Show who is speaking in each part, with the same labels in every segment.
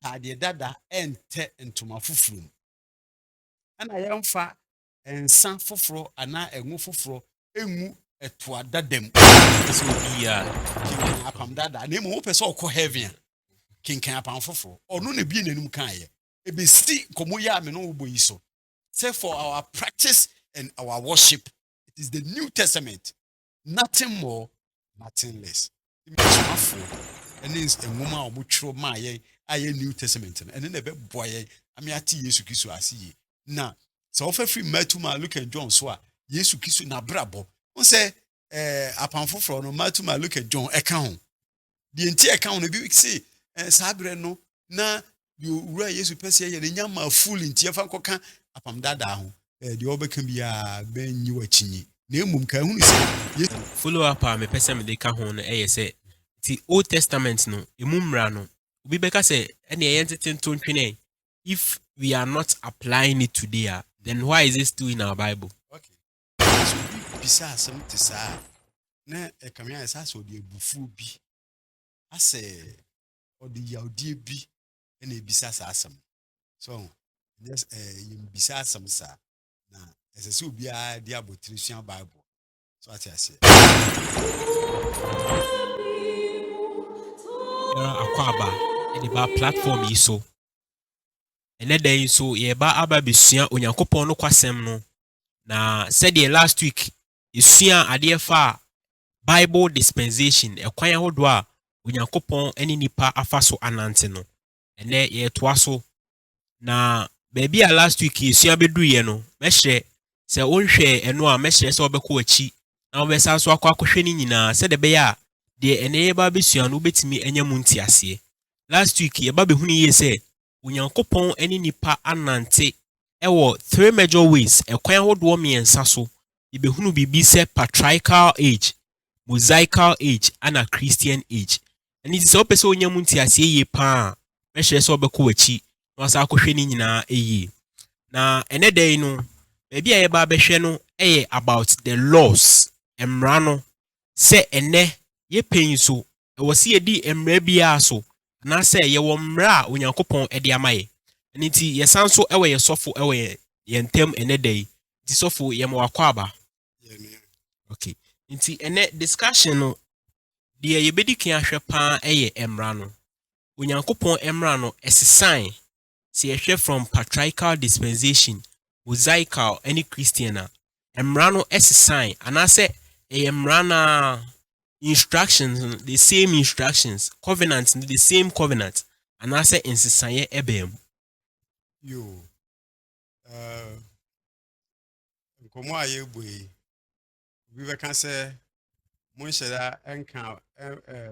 Speaker 1: atade dada ente ntoma fufuru ana yɛmfa ensa foforo ana engu foforo engu etua dadam
Speaker 2: so bia
Speaker 1: apam dada na emu pese okọ heaven kinkan apam foforo ono na bi nanum kan ye ebesi komo ya me no wo yi so say for our practice and our worship it is the New Testament, nothing more, nothing less. And is a woman or mutual my New Testament and then a bit boy I mean ati Yesu Kristo asi na so offer free matuma look at John so Yesu Kristo na brabo on say upon for no matuma look at John account the entire account be say sabre no na you ura Yesu pese ye nyama full ntia fa nkoka apam dada ho the obeka bia ben nyi wachinyi na emum ka hu se
Speaker 2: follow up me pese me de ka ho no say the Old Testament no emumra no obi beka say ene ye ntete ntwene if we are not applying it today then why is it still in our Bible?
Speaker 1: Okay, so bisa asem te sa na e kamya esa so de ebufu bi ase odi yaudie bi ene bisa sa asem so yes yim bisa asem sa na ese se obi a di abotire sua Bible so ati ase
Speaker 2: akwaba ene ba platform yi so ene den so ye ba aba besua onyankopon no kwasem no na said the last week esua ade fa Bible Dispensation ekwan ahodo a onyankopon ene nipa afa so anante no ene ye toa so na baby a last week esua bedu ye no mehye se onhwe eno a mehye se obekọ achi na obesa so akọhwe ni nyina se de be ya de ene ye ba besua no betimi enya mu ntiase last week ye ba behunu ye se onyankopon ene nipa anante ewo three major ways ekwan ahodo miensa so ibehunu bibi se patriarchal age, Mosaic age and a Christian age. And it is opposite on yamunti as ye pa measure so beko achi was akwohwe ni nyina eyi. Na ene day no baby a ba behwe no about the laws emra no se ene ye pen so e wo se ye di emra bia so na se ye wo mra onyankopon e de amaye. And it ye sanso ewe ye sofo ewe ye ntem ene day ti sofo ye mo akwaba. Okay. Nti ene discussion no de ye bedi kan ahwe pa emra no onyankopon emra no esisan se ye hwe from patriarchal dispensation Mosaic any Christian emra no esisan anase emra na instructions the same instructions covenants the same covenant anase insisan ye ebem
Speaker 1: yo komo aye boy we be kan say mo nhyira enka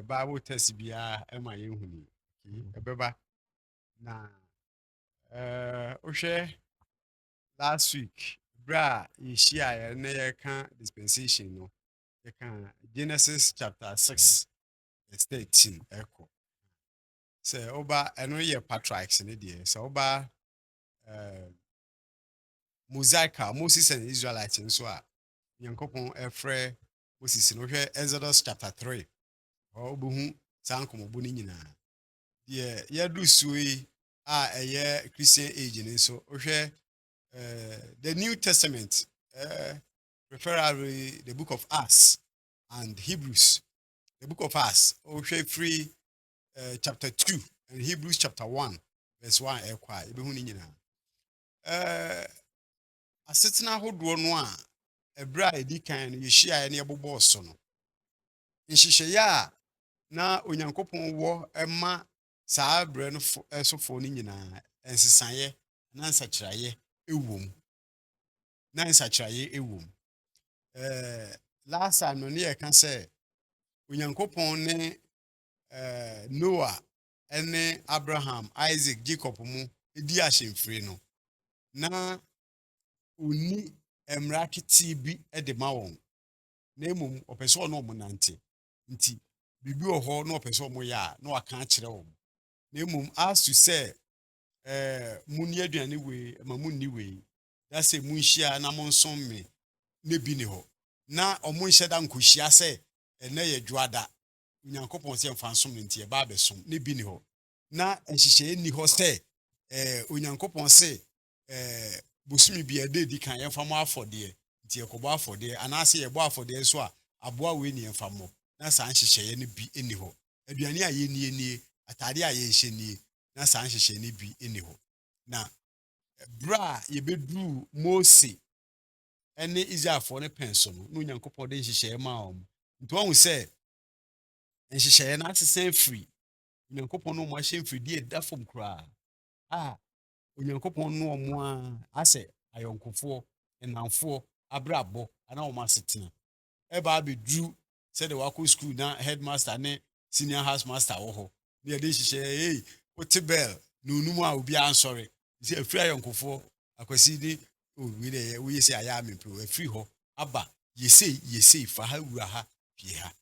Speaker 1: Bible test bia ema ye huni ebeba na ohwe last week bra ye share na ye kan dispensation no ye kan Genesis chapter 6 verse 13 echo say oba eno ye patriarchs ne de say oba Mosaic Moses and Israelites nso a Yankopon efre Moses no hwe Exodus chapter 3 obuhu sankomobo ni nyina de ye du suyi a eye Christian age ni so hwe the New Testament preferably the book of Acts and Hebrews, the book of Acts hwe free chapter 2 and Hebrews chapter 1 verse 1 ekwa ebehu ni nyina asetena hodo no a ebra edikan no yehia ne ebobo so no nhihye ya na onyankopon wo ema saa bre no sofo ni nyina ensesaye na nsachiraye ewom na nsachiraye ewom last time no ne ye kan say onyankopon ne Noah ene Abraham, Isaac, Jacob mu edi ahemfiri no na oni emrakiti bi de ma won na emum opeso no mo nante nti bibi oho na opeso mo ya na waka akire won na emum as to say muni aduane we ma munni we that say munhia na monsom me na bi ne ho na omunhia da nkohia say ene ye dwada nyankopon se mfa nsom nti e ba besom ne bi ne ho na nhyehyɛe ni hɔ sɛ onyankopɔn se bosumi bi ɛda edi kan yɛmfa mo afɔdeɛ nti yɛkɔbɔ afɔdeɛ anaasɛ yɛbɔ afɔdeɛ so a aboa wei ne yɛmfa mmɔ na saa nhyehyɛe no bi ni hɔ aduane a yɛnie atade a yɛhyɛ nie na saa nhyehyɛe no bi ni hɔ na bere a yɛbɛduru Mose ne Israelfoɔ no pɛn so no na onyankopɔn de nhyehyɛe maa wɔn nti wɔn sɛ nhyehyɛe no asesa firi onyankopɔn no ahyɛ mfidie ɛda fam koraa a onyankopɔn no ɔmo a asɛ ayɔnkofoɔ nnamfoɔ abrabɔ ana wɔn asetena ɛba abɛduru sɛdeɛ wakɔ school na headmaster ne senior house master wɔ hɔ ne yɛde nhyehyɛe wote bell na onum a obiara ansɔre sɛ afiri ayɔnkofoɔ akwasi ne owi de woyɛ sɛ ayɛ amempe afiri hɔ aba yɛsei fa ha wura ha pie ha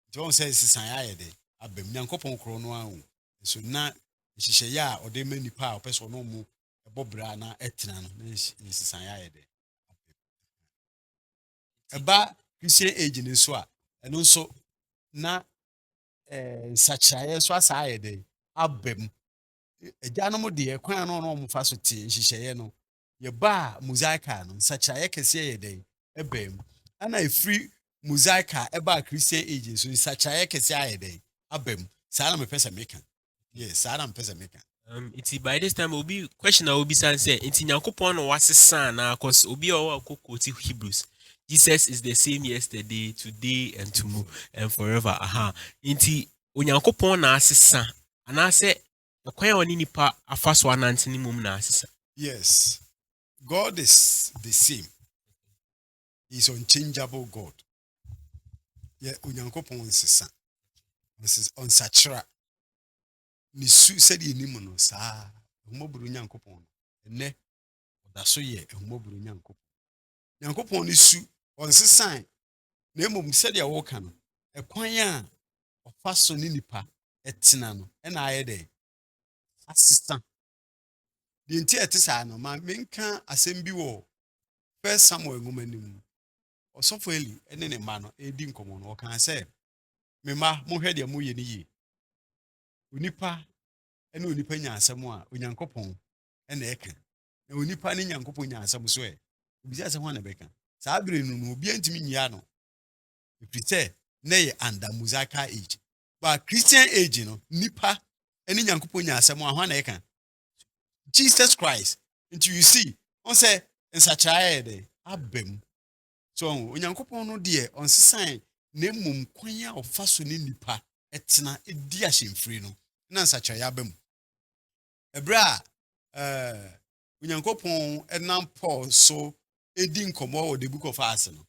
Speaker 1: nti wɔn sɛ sesan ayɛ de abam nyankopɔn korɔ no ahu nso na nhyehyɛe a ɔde ma nipa a ɔpɛ sɛ ɔno mu ɛbɔ bra na ɛtena no na sesan ayɛ de ɛba Christian age ne nso a ɛno nso na nsakyerɛeɛ nso asa ayɛ de abam agyanom deɛ kwan a no ɔmo fa so te nhyehyɛeɛ no yɛba Mosaic no nsakyerɛeɛ kɛseɛ yɛ de ɛbam ana efiri Mosaic ɛba Christian age nso nsakyerɛeɛ kɛseɛ ayɛ de abam saa na mepɛ sɛ meka yes saa na mepɛ sɛ meka
Speaker 2: It's by this time obi question obi san say it's nyankopon no wasesa na cause obi o quote Hebrews. Jesus is the same yesterday, today and tomorrow and forever. Inti onyankopon na asesa ana say kwan oni nipa afa so anante ni mum na asesa.
Speaker 1: Yes. God is the same. He's unchangeable God. Yeah, onyankopon nsesa. Onsachra. Ni su said enimu no saa ehumoburu nyankopɔn ene odaso ye ehumoburu nyankopɔn ni su onsesan na emom said ya woka no ekwan a ofa so ni nipa etena no na aye de asesa de nti etesa no ma menka asɛm bi wɔ First Samuel ngomanim osofo Eli ene ne ma no edi nkomo no oka sɛ me ma mo hwɛ de mo ye ni yi onipa ene onipa nya asɛm a onyankopɔn ene eka na onipa ne nyankopɔn nya asɛm so obi asɛm ho na bɛka saa bere no no obi antimi nyia no efite na ye under Mosaic age but Christian age no nipa ene nyankopɔn nya asɛm a ho na eka Jesus Christ until you see on say nsakyerɛeɛ de abam so onyankopɔn no de onsesan na mmom kwan a ɔfa so ne nipa etena edi ahyemfiri no na nsakyerɛeɛ abam ebra onyankopɔn enam Paul so edi nkomo wɔ the book of Acts no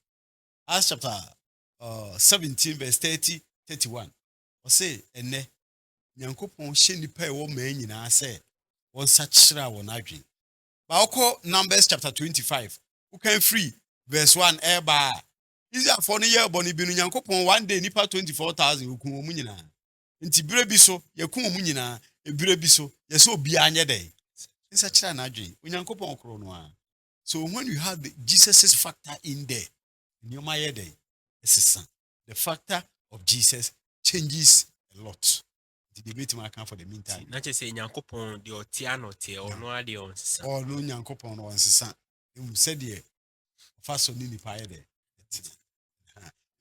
Speaker 1: Acts chapter 17 verse 30-31 ɔse ene nyankopɔn hye nipa ɛwɔ man nyinaa sɛ wɔn sakyera wɔn adwen ba ɔkɔ Numbers chapter 25 who can free verse 1 eba Israelfoɔ no yɛ bɔ ne bi no nyankopɔn one day nipa 24,000 okun wɔn nyinaa nti bere bi so yɛkun wɔn nyinaa ebire bi so yɛsɛ obi anyɛ dɛ nsakyera na adwen onyankopɔn korɔ no a so when you have Jesus's factor in there nneɛma yɛ dɛ ɛsesa the factor of Jesus changes a lot the debate ma kan for the meantime
Speaker 2: Na say nyankopɔn de otia no te ono ade onsesa
Speaker 1: no nyankopɔn no onsesa em sɛ de fa so ni nipa yɛ dɛ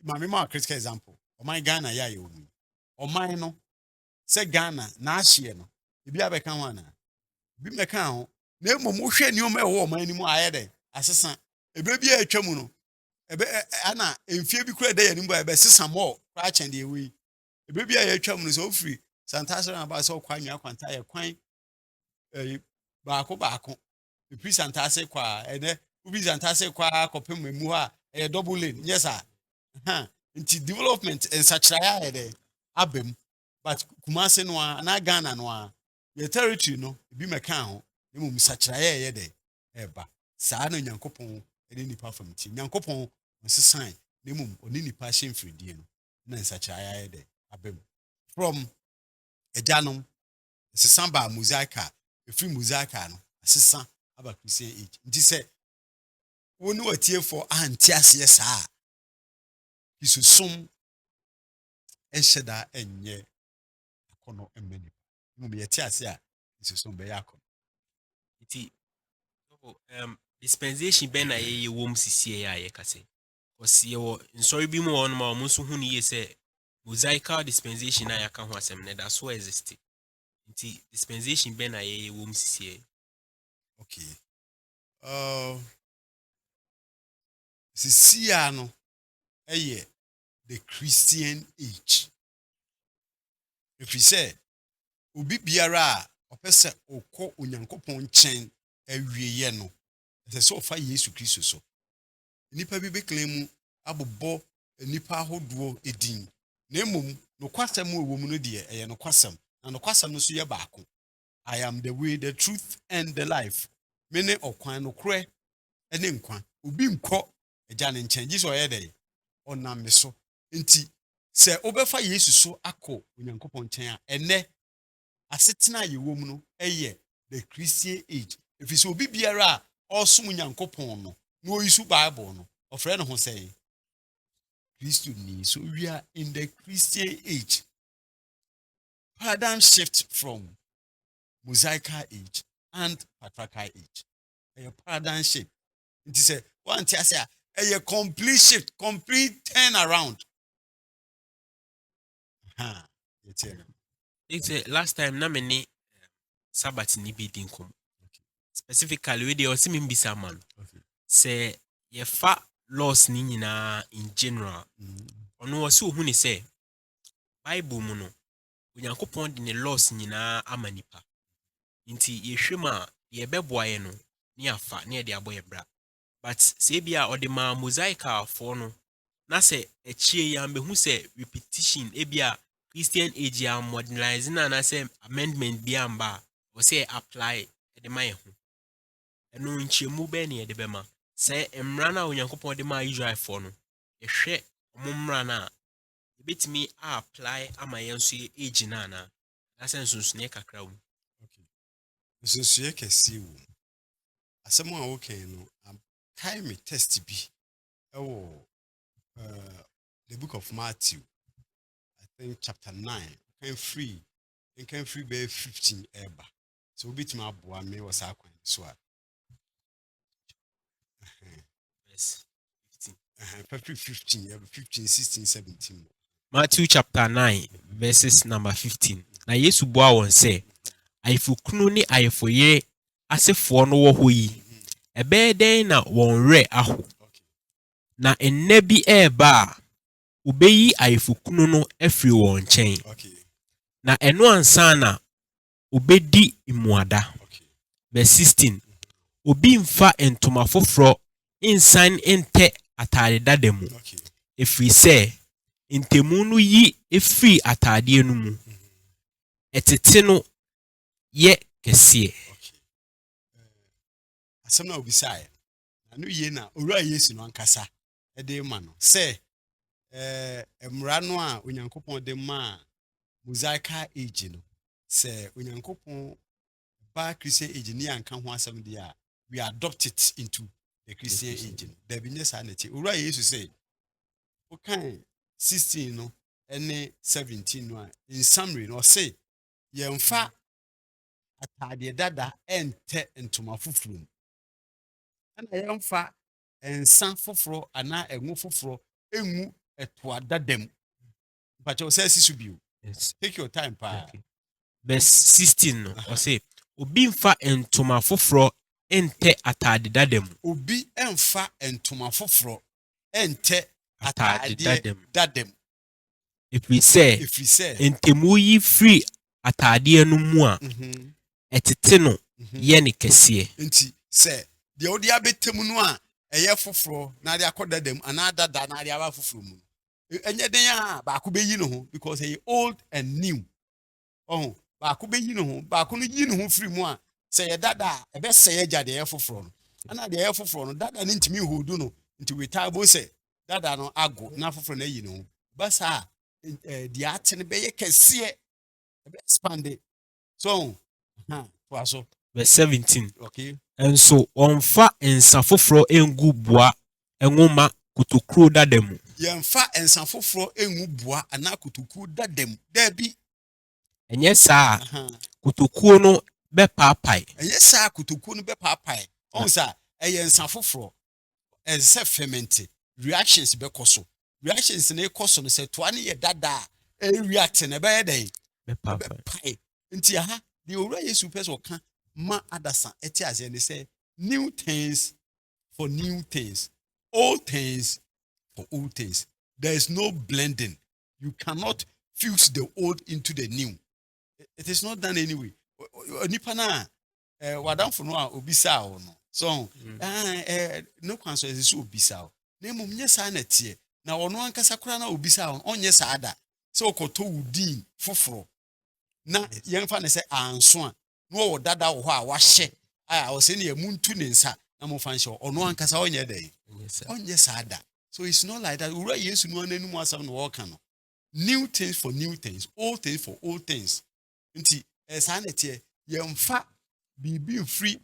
Speaker 1: ma me ma critical example ɔman Ghana ya yɛ omu ɔman no sɛ Ghana na ahye no ebi abɛka ho ana bi mɛka ho na emom wohwɛ nneɛma ɛwɔ ɔman ni mu ayɛ dɛ asesa ebe bi a atwa mu no ebe ana emfie bi kura dɛ yɛ nim ba ebe sesa mo kra kyɛn de ewi ebe bi a yɛ atwa mu no so ofiri santasere na ba sɛ ɔkwa nwia kwanta yɛ kwan baako epi santase kwa ene ubi santase kwa akɔpem mu ha ɛyɛ double lane yes nti development ensakyerɛeɛ ayɛ dɛ abem but Kumase no a na Ghana no a yɛ territory no ebi mɛka ho emu nsakyerɛeɛ yɛ dɛ ɛba saa na nyankopɔn ɛne nipa fam ti nyankopɔn nsesan na emu oni nipa hyɛ mfridie no na nsakyerɛeɛ ayɛ dɛ abem from agyanom sesan ba Mosaic efiri Mosaic no asesa aba Christian age nti sɛ woni watie for anti aseɛ saa isusom ɛhyɛ da ɛnyɛ akɔnɔ mmeni Mo be yeti ase a isusu be yakọ.
Speaker 2: Iti dispensation ben na ye wom sisie ya ye kase. Cause ye wo nsori bi mu won ma omo so hu ni ye se Mosaic dispensation na yaka ho asem ne da so exist. Iti dispensation ben na ye wom sisie.
Speaker 1: Okay. Sisia no eye the Christian age. If we say obi biara a opese okọ onyankopon nchen awieye no ese so fa Yesu Kristo so. Nipa bi claim abobọ nipa ahodoɔ edin. Na emom no kwasam ewo mu no de eye no kwasam. Na no kwasam no so ye baako. I am the way, the truth and the life. Mene okwan no korɛ ene nkwa. Obi nkɔ agya ne nkyɛn gye so ɔyɛ dɛ ɔnam me so. Nti sɛ obefa Yesu so akɔ onyankopɔn nkyɛn a ene asetena a yɛwɔ mu no ɛyɛ the Christian age. Efi sɛ obi biara a ɔsom onyankopɔn no na oyisu Bible no ɔfrɛ no ho sɛ Christo ni. So we are in the Christian age. Paradigm shift from Mosaic age and patriarchal age. A paradigm shift. It is a complete shift, complete turn around.
Speaker 2: It's last time na many Sabbath ni bi dinkum. Specifically we dey osimi mbisa man. Say ye fa laws ni nyina in general. Ono wasi ohu ni say Bible mu no Onyankopɔn de ne laws nyina ama nipa. Nti yehwema ye beboa ye no ni afa na ye de aboye bra. But say bia ode ma Mosaic afo no na say echie ya mbehu say repetition ebia Christian age ya modernize na say amendment bia mba o say apply de ma ye ho. Eno nchiemu be ne de be ma say emra na Onyankopɔn de ma Israel fo no ehwe omumra na ebetimi apply ama ye nso age na na sense nso ne kakra wo.
Speaker 1: Okay. So ye kesi wo. Asem a wo kan no time test bi the book of Matthew, I think chapter 9, can free be 15 eba. So bit my boy me was a coin so
Speaker 2: Yes.
Speaker 1: 15, 15, 16, 17.
Speaker 2: Matthew chapter 9 verses number 15. Na Yesu boa won say ayefokunu ni ayefoye asefo no wo ho yi ebe den na won re aho na enne bi eba ubeyi ayefokunu no afiri won nkyɛn. Na eno ansa na ubedi imuada. Verse 16. Obi mfa entoma foforo insan ente atade dada mu. Efiri sɛ ntemu no yi efiri atade no mu. Etete no ye kɛseɛ.
Speaker 1: Asɛm na obisae. Anu ye na owura Yesu no ankasa de ma no. Sɛ emra no a Onyankopɔn de ma Mosaic age no. Sɛ Onyankopɔn ba Christian age ni anka ho asɛm de a we adopt it into the Christian age. There be nessa neti. Owura Yesu say okay 16 no ene 17 no in summary no say yemfa atade dada ente ntoma fufuru. Ana yemfa ensa fufuru ana enwu fufuru enwu eto dadam. But you say sisu bio. Take your time pa.
Speaker 2: Okay. Verse 16 no o say obi mfa entoma fufuru ente atade dadam.
Speaker 1: Obi emfa entoma fufuru ente atade dadam.
Speaker 2: If we say entemu yi free atade no mu a etete no ye ne kɛseɛ.
Speaker 1: Nti say de odi abetemu no a eye fufuru na de akoda dem ana dada na de aba fufuru mu. Enye den a ba ko beyi no ho because he old and new. Oh, ba ko beyi no ho, ba ko no yi no ho free mu a say ye dada e be say ye jade ye fufuru no. Ana de ye fufuru no dada ne ntimi hodu no. Nti we table say dada no ago na fufuru na yi no ho. Basa the art ne be ye kɛseɛ e be expand. So, so
Speaker 2: verse 17.
Speaker 1: okay.
Speaker 2: And so onfa ensa foforo engu boa enwoma kutokuro dadamu.
Speaker 1: Yemfa ensa foforo engu boa ana kutoku dadam. There be
Speaker 2: ɛnyɛ saa
Speaker 1: Aha.
Speaker 2: kotokuo no bɛpaapae.
Speaker 1: Ɛnyɛ saa kotokuo no bɛpaapae. Ɔhu sɛ ɛyɛ nsa foforɔ. Ɛsɛ sɛ ferment. Reactions bɛkɔ so. Reactions na ɛkɔ so no sɛ toa no yɛ dada a react na ɛbɛyɛ dɛn?
Speaker 2: Bɛpaapae.
Speaker 1: Bɛpae. Nti aha, deɛ owura Yesu pɛ sɛ ɔka ma adasa ɛte aseɛ ne sɛ new things for new things, old things for old things. There is no blending. You cannot fuse the old into the new. It is not done anyway. Nipa na wadamfo no a obisa wo no. So, no kwan so ɛsɛ sɛ obisa wo. Na mmom nyɛ saa na tie. Na ɔno ankasa kora na obisa wo, ɔnyɛ saa da. Sɛ ɔkɔtɔ wo din foforo. Na yɛmfa ne sɛ anso a, na ɔwɔ dada wɔ hɔ a wahyɛ a ɔsɛ ne yɛ muntu ne nsa na mo fa nhyɛ ɔno ankasa ɔnyɛ dɛ. Ɔnyɛ saa da. So it's not like that. Owura Yesu no ananum asɛm no wɔka no. New things for new things, old things for old things. Nti saa na tie yɛmfa biribi mfiri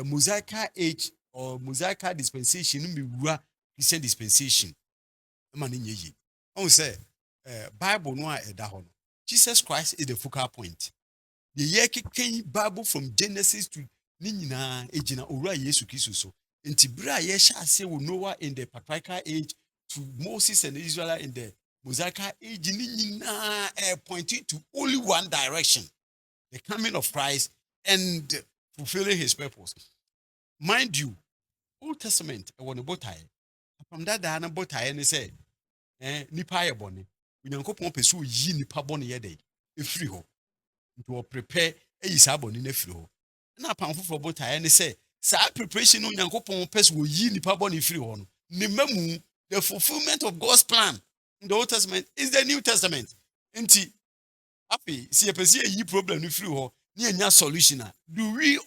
Speaker 1: Mosaic age or Mosaic dispensation no mewura Christian dispensation. Ɛma ne nyɛ yie. Ɔhu sɛ Bible no a ɛda hɔ no, Jesus Christ is the focal point. The year keken Bible from Genesis to ne nyinaa egyina owura Yesu Kristo so. Nti bere a yɛhyɛ ase wɔ Noah in the patriarchal age to Moses and Israel in the Mosaic age ne nyinaa pointing to only one direction, the coming of Christ and fulfilling his purpose. Mind you, Old Testament ɛwɔ ne botaeɛ. From that day na botaeɛ ne sɛ nipa ayɛ bɔne. Onyankopɔn pɛ sɛ oyi nipa bɔne yɛ dɛ efiri hɔ. Nti wɔ prepare eyi saa bɔne no efiri hɔ. Na apam foforɔ botaeɛ ne sɛ saa preparation no Onyankopɔn pɛ sɛ oyi nipa bɔne efiri hɔ no. Ne mamu the fulfillment of God's plan in the Old Testament is the New Testament. Nti afi si yɛpɛ sɛ yɛyi problem no firi hɔ ne yɛnya solution a, do we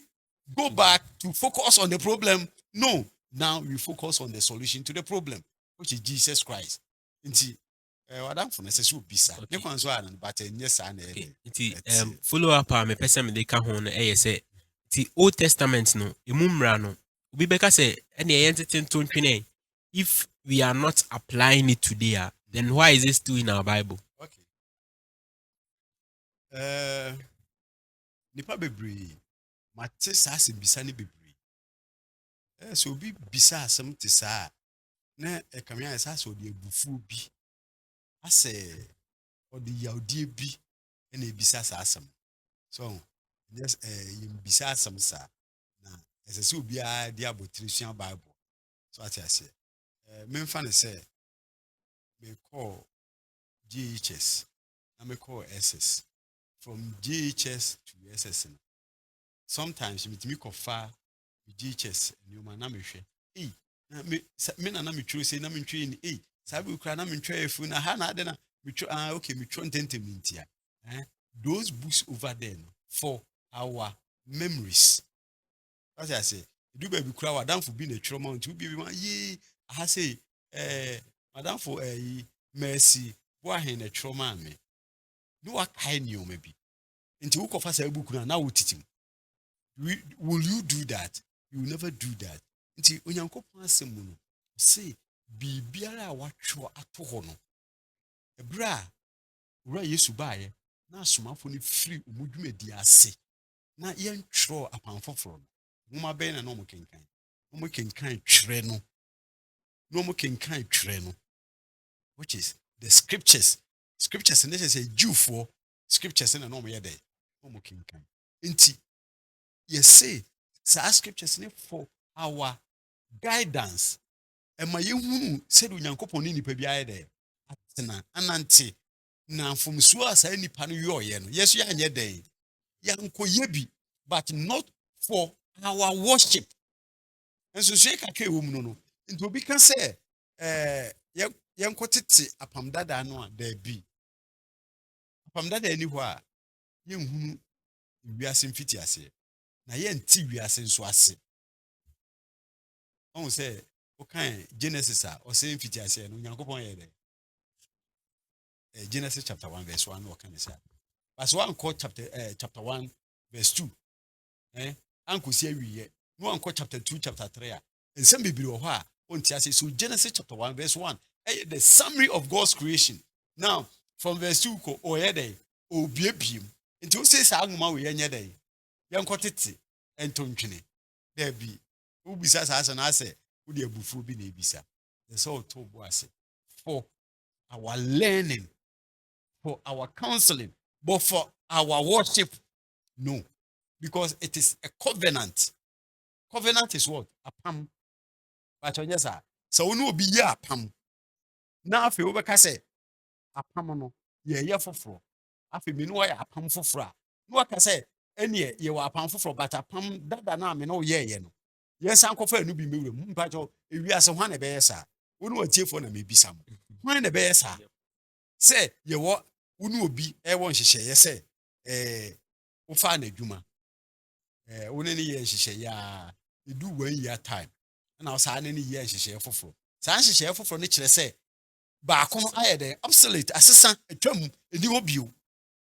Speaker 1: go back to focus on the problem? No. Now we focus on the solution to the problem, which is Jesus Christ. Nti wadamfo no sɛ sɛ obisa. Ne kwan so a no but ɛnyɛ saa na ɛyɛ.
Speaker 2: Nti follow up a mepɛ sɛ mede ka ho no ɛyɛ sɛ nti Old Testament no emu mmara no obi bɛka sɛ ɛne ɛyɛ ntete nto ntwene if we are not applying it today then why is it still in our Bible?
Speaker 1: Okay. Nipa bebree mate saa asɛm bisa ne bebree. So obi bisa asɛm te saa na ɛkame ayɛ saa sɛ ɔde abufuo bi asɛ ɔde yawdie bi na ebisa saa asɛm. So yes, yɛmbisa asɛm saa na ɛsɛ sɛ obiara de abotire sua Bible. So ate aseɛ. Memfa ne sɛ me call GHS na me call SS. From GHS to SS. Sometimes me kofa GHS nneɛma na mehwɛ. Na me na me twerɛ sɛ na me ntwɛ ni sabi kura na me ntwɛ efu na ha na ade na me twerɛ okay me twerɛ ntentem ntia. Those books over there no, for our memories. What I say, do baby kura wa dan for bi na twerɛ ma nti bi ma ye aha say madam for mercy bo ahen na twerɛ ma me. No wa kai nneɛma bi. Nti wo kofa sa book na wo titim. Will you do that? You will never do that. Nti onyankopɔn asɛm mu no say biribiara a watwerɛ ato hɔ no ebra wura Yesu baayɛ na asomafo no firi omudwumadi ase na yɛntwerɛ apan foforo no nwoma bɛn na ɔmo kenkan twerɛ no which is the scriptures ne sɛ Jewfoɔ scriptures na ɔmo yɛ dɛ ɔmo kenkan nti yɛsɛ saa scriptures ne for our guidance ɛma yɛhunu sɛde onyankopɔn ne nipa bi ayɛ dɛ atena anante na mfomsuo a saa nipa no yɛɔyɛ no yɛso yɛanyɛ dɛn yɛnkɔyɛ bi but not for our worship. Nso so kakra ɛwɔ mu no nti obi ka sɛ yɛnkɔtete apam dada no a daabi apam dada ani hɔ a yɛnhunu wiase mfiti aseɛ na yɛnti wiase nso ase. Ɔhu sɛ wokan Genesis a ɔsɛ mfiti aseɛ no onyankopɔn yɛ dɛ Genesis chapter 1 verse 1 no can say. But one called chapter 1 verse 2. Uncle see we no one called chapter 2 chapter 3. And some be below so Genesis chapter 1 verse 1. The summary of God's creation. Now from verse 2 ko oyede obiebiem Nti wo say saa nwoma we yenye den. Yenkotete entontwene. There be. Wo bisa saa asa na ase wo de abufuo bi na ebisa. The soul to bo ase. For our learning, for our counseling, but for our worship, no. Because it is a covenant. Covenant is what? Apam. But on yes, so no be ya apam. Now if you overcast say apam no, ye foforo. Afi me no ya apam foforo. No aka say any ye wa apam foforo, but apam dada na me no ye no. Yes, uncle for no be me. Mpacho ewiase ho na be yesa. Wo no atiefo na me bisa mo. Ho na be yesa. Say ye wo unu obi e won hyehyeye say wo fa na adwuma wone ne ye hyehyeye ya edu 1 year time na wo sa ne ne ye hyehyeye foforo sa hyehyeye foforo ne kire say ba kono ayede obsolete asesa atwam edi obio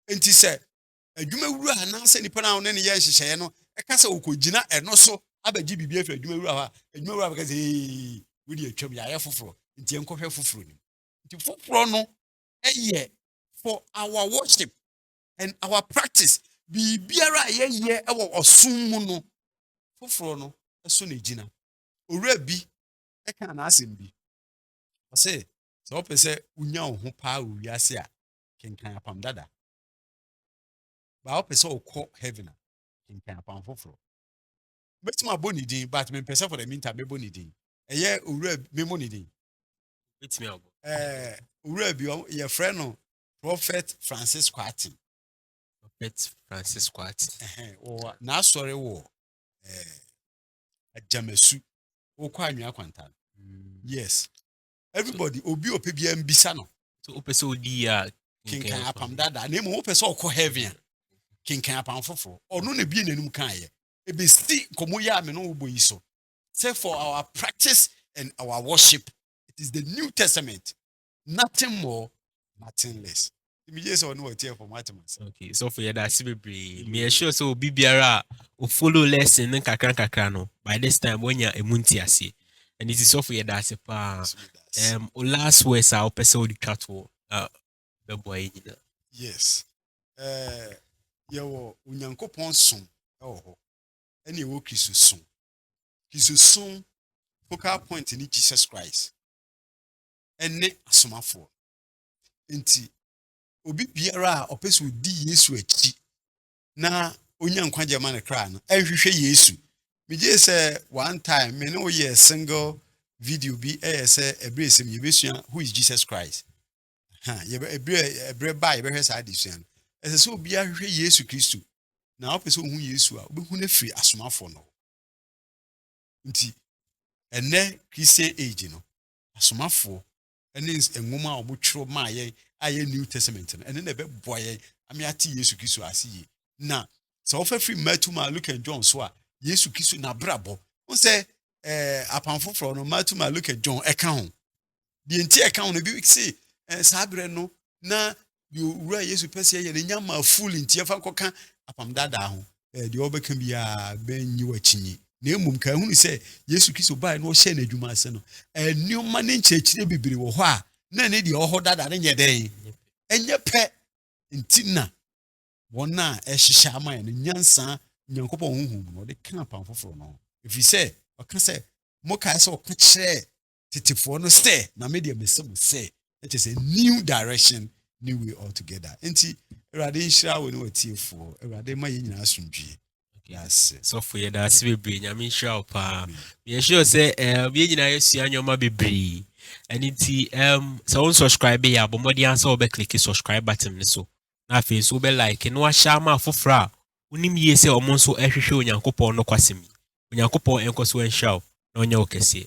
Speaker 1: enti say adwuma wura na se nipa na wo ne ne ye hyehyeye no e ka say okogina eno so abaji bibia fa adwuma wura ha adwuma wura ba ka say wo di atwam ya ye foforo enti enkohwe foforo ni enti foforo no for our worship and our practice. Bibiara ye ewo osum mu no. Foforo no eso na gina. Owura bi e kan na asem bi. O say so pese unya wo ho pa wiase a kenkan apam dada. Ba o pese okọ heaven a kenkan apam foforo. Betima boni din but me pese for the meantime me boni din. Eye owura me mo ni din.
Speaker 2: Betima abo.
Speaker 1: Owura bi your friend no Prophet Francis Quartin.
Speaker 2: Prophet Francis Quartin.
Speaker 1: Or na sorry wo Ajamasu. O kwa anwa kwanta. Yes. Everybody obi opebia mbisa no.
Speaker 2: So opese odi ya
Speaker 1: kinkan apam dada. Na mo opese okọ heaven. Kinkan apam foforo. Ono na bi nanum kan ye. Ebesi komo ya me no wo yi so. Say for our practice and our worship, it is the New Testament. Nothing more, nothing less. Immediately on what here for Martimas.
Speaker 2: Okay, so for that celebrate. Me sure so bibiara o follow lesson kakran no. By this time when you emunti ase. And it is so for that se pa o last words our person the catwalk the boy.
Speaker 1: Yes. Yo unyankopon som e wo ho. Ene e wo Kristo som. Kristo som focal point in Jesus Christ. Ene asomafo. Enti obi biara a opeso di Yesu achi na onya nkwaje ma ne kra no ehwehwe Yesu. Me je say one time me no ye single video bi say ebresem yebesua who is Jesus Christ. Ebre ba yebehwe sa adisuan. Ese so obi ahwehwe Yesu Kristo na opeso hu Yesu a obehu na firi asomafo no. Nti ene Christian age no asomafo ene enwoma a obotwero ma ye aye New Testament no ene na be boye amiati Yesu Kristo asiye na so ofa free Matthew, Luke and John so a Yesu Kristo na brabo won say apanfoforo no Matthew, Luke and John eka ho the entire account no bi say sabre no na the ura Yesu pese ye nyama full ntia fa koka apam dada ho the obeka bia benyi wachinyi na emum ka hunu say Yesu Kristo bai no hye na adwuma ase no enioma ne nchechire bibiri wo ho a na ne de oho dada ne nyeden enye pe ntina wona ehihya ama ne nyansa nyankopɔ honhom no de kan apam foforo no if you say oka say mo kai say oka kire titifo no say na me de mesem say it is a new direction, new way altogether. Enti erade nhira wo ne watiefo erade ma ye nyina asomdwie. Yes.
Speaker 2: So for you that celebrate nyame nhira pa. Me sure say we nyina yesua nyoma bebre. And so subscribe ya bomodi answer obe click subscribe button ni so. Na fe so be like no ahya ma fofora. Unim ye say omo so ehwehwe onyankopon no kwasemi. Onyankopon enkoso enhira na onya okese.